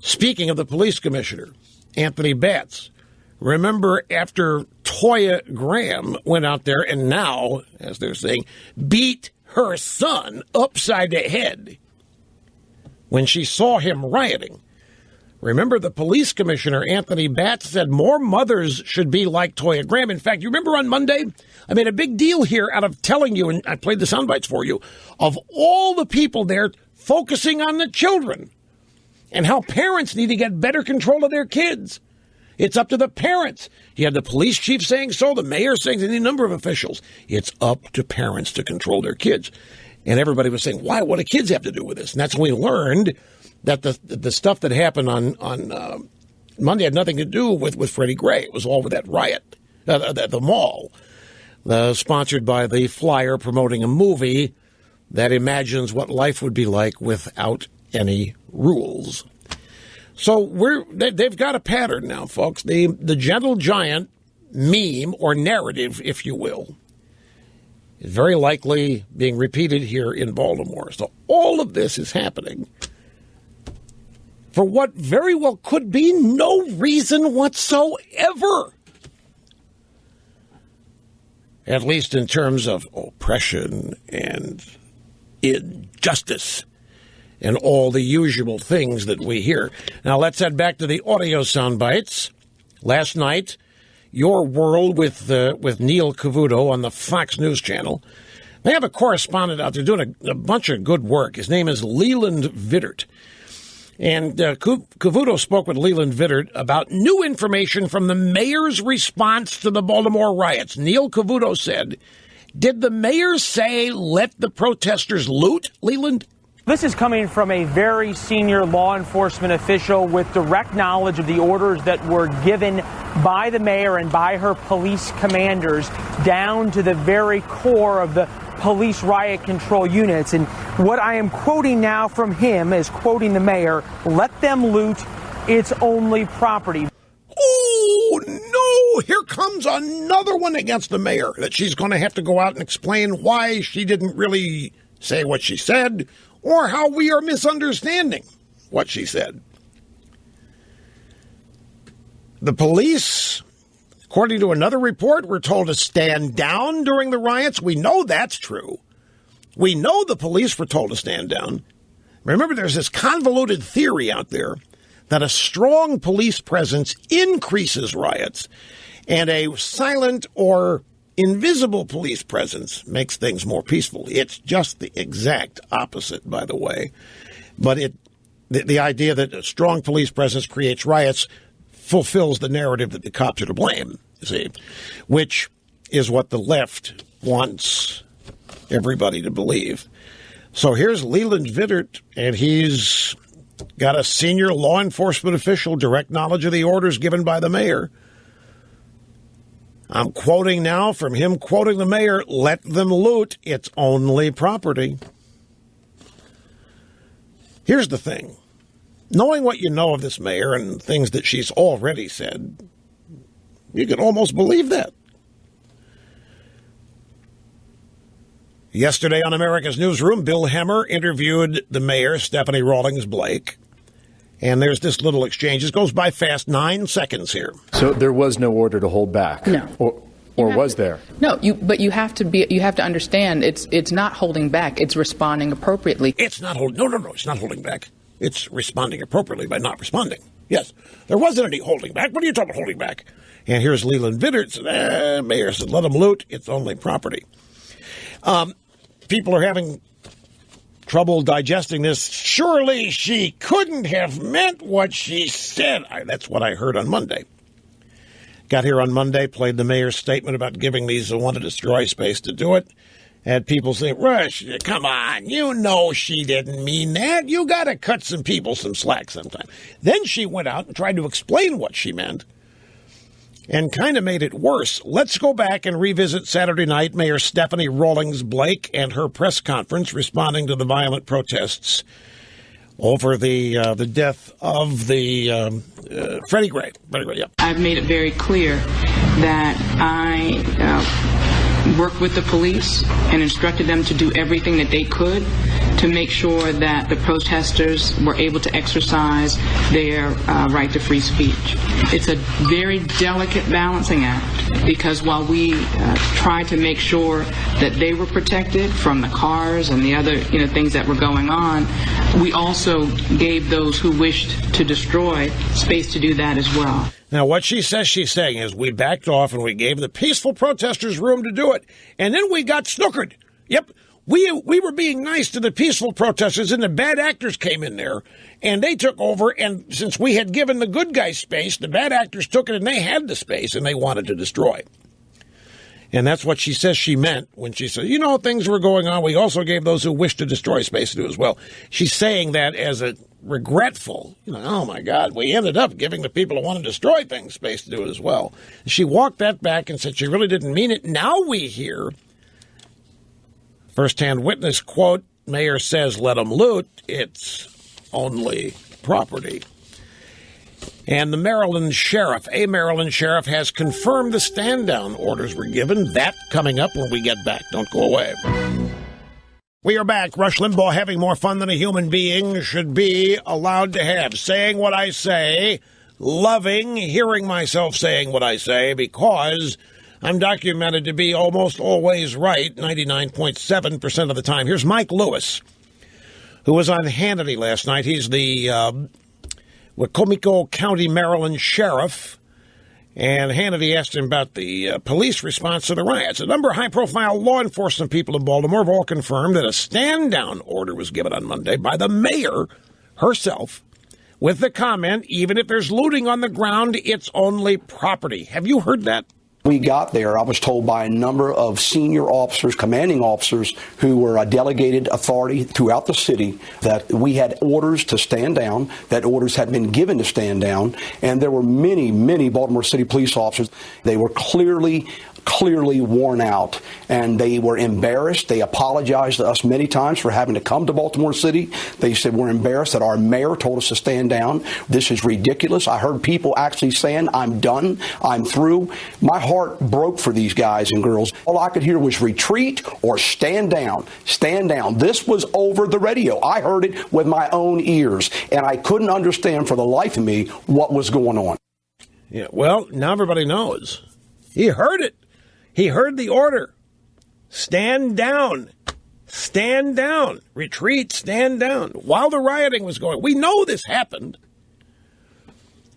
Speaking of the police commissioner, Anthony Batts, remember after Toya Graham went out there and now, as they're saying, beat her son upside the head when she saw him rioting. Remember, the police commissioner, Anthony Batts, said more mothers should be like Toya Graham. In fact, you remember on Monday, I made a big deal here out of telling you, and I played the sound bites for you, of all the people there focusing on the children and how parents need to get better control of their kids. It's up to the parents. You had the police chief saying so, the mayor saying, any number of officials. It's up to parents to control their kids. And everybody was saying, why? What do kids have to do with this? And that's when we learned that the stuff that happened on Monday had nothing to do with Freddie Gray. It was all with that riot at the mall, sponsored by the flyer promoting a movie that imagines what life would be like without any rules. So they've got a pattern now, folks. The gentle giant meme or narrative, if you will, is very likely being repeated here in Baltimore. So all of this is happening for what very well could be no reason whatsoever. At least in terms of oppression and injustice and all the usual things that we hear. Now let's head back to the audio sound bites. Last night, Your World with Neil Cavuto on the Fox News Channel. They have a correspondent out there doing a bunch of good work. His name is Leland Vittert. And Cavuto spoke with Leland Vittert about new information from the mayor's response to the Baltimore riots. Neil Cavuto said, did the mayor say let the protesters loot, Leland? This is coming from a very senior law enforcement official with direct knowledge of the orders that were given by the mayor and by her police commanders down to the very core of the police riot control units. And what I am quoting now from him is quoting the mayor, let them loot, it's only property. Oh, no, here comes another one against the mayor that she's going to have to go out and explain why she didn't really say what she said or how we are misunderstanding what she said. The police, according to another report, were told to stand down during the riots. We know that's true. We know the police were told to stand down. Remember, there's this convoluted theory out there that a strong police presence increases riots, and a silent or invisible police presence makes things more peaceful. It's just the exact opposite, by the way. But the idea that a strong police presence creates riots fulfills the narrative that the cops are to blame, you see, which is what the left wants everybody to believe. So here's Leland Vittert, and he's got a senior law enforcement official, direct knowledge of the orders given by the mayor. I'm quoting now from him quoting the mayor, let them loot, it's only property. Here's the thing. Knowing what you know of this mayor and things that she's already said, you can almost believe that. Yesterday on America's Newsroom, Bill Hemmer interviewed the mayor, Stephanie Rawlings-Blake, and there's this little exchange. This goes by fast, 9 seconds here. So there was no order to hold back? No. Or was there? No, but you have to understand it's not holding back. It's responding appropriately. It's not holding. No. It's not holding back. It's responding appropriately by not responding. Yes, there wasn't any holding back. What are you talking about holding back? And here's Leland Vittert. Mayor said, let them loot. It's only property. People are having trouble digesting this. Surely she couldn't have meant what she said. That's what I heard on Monday. Got here on Monday, played the mayor's statement about giving these a want to destroy space to do it. Had people say, Rush, come on, you know she didn't mean that. You got to cut some people some slack sometime. Then she went out and tried to explain what she meant and kind of made it worse. Let's go back and revisit Saturday night, Mayor Stephanie Rawlings-Blake and her press conference responding to the violent protests over the death of the Freddie Gray. Yep. I've made it very clear that I worked with the police and instructed them to do everything that they could to make sure that the protesters were able to exercise their right to free speech. It's a very delicate balancing act, because while we tried to make sure that they were protected from the cars and the other things that were going on, we also gave those who wished to destroy space to do that as well. Now, what she says she's saying is we backed off and we gave the peaceful protesters room to do it, and then we got snookered. Yep. We were being nice to the peaceful protesters, and the bad actors came in there, and they took over, and since we had given the good guys space, the bad actors took it, and they had the space, and they wanted to destroy. And that's what she says she meant when she said, things were going on. We also gave those who wished to destroy space to do as well. She's saying that as a regretful, oh, my God, we ended up giving the people who want to destroy things space to do it as well. She walked that back and said she really didn't mean it. Now we hear first-hand witness, quote, mayor says let them loot, it's only property. And the Maryland sheriff, has confirmed the stand-down orders were given. That coming up when we get back. Don't go away. We are back. Rush Limbaugh having more fun than a human being should be allowed to have. Saying what I say, loving hearing myself saying what I say, because I'm documented to be almost always right, 99.7% of the time. Here's Mike Lewis, who was on Hannity last night. He's the Wacomico County, Maryland sheriff, and Hannity asked him about the police response to the riots. A number of high-profile law enforcement people in Baltimore have all confirmed that a stand-down order was given on Monday by the mayor herself, with the comment, even if there's looting on the ground, it's only property. Have you heard that? We got there, I was told by a number of senior officers, commanding officers, who were delegated authority throughout the city, that we had orders to stand down, that orders had been given to stand down, and there were many, many Baltimore City police officers. They were clearly worn out, and they were embarrassed. They apologized to us many times for having to come to Baltimore City. They said, we're embarrassed that our mayor told us to stand down. This is ridiculous. I heard people actually saying, I'm done, I'm through. My heart broke for these guys and girls. All I could hear was retreat or stand down, stand down. This was over the radio. I heard it with my own ears, and I couldn't understand for the life of me what was going on. Yeah, well, now everybody knows. He heard it. He heard the order. Stand down. Stand down. Retreat, stand down. While the rioting was going. We know this happened.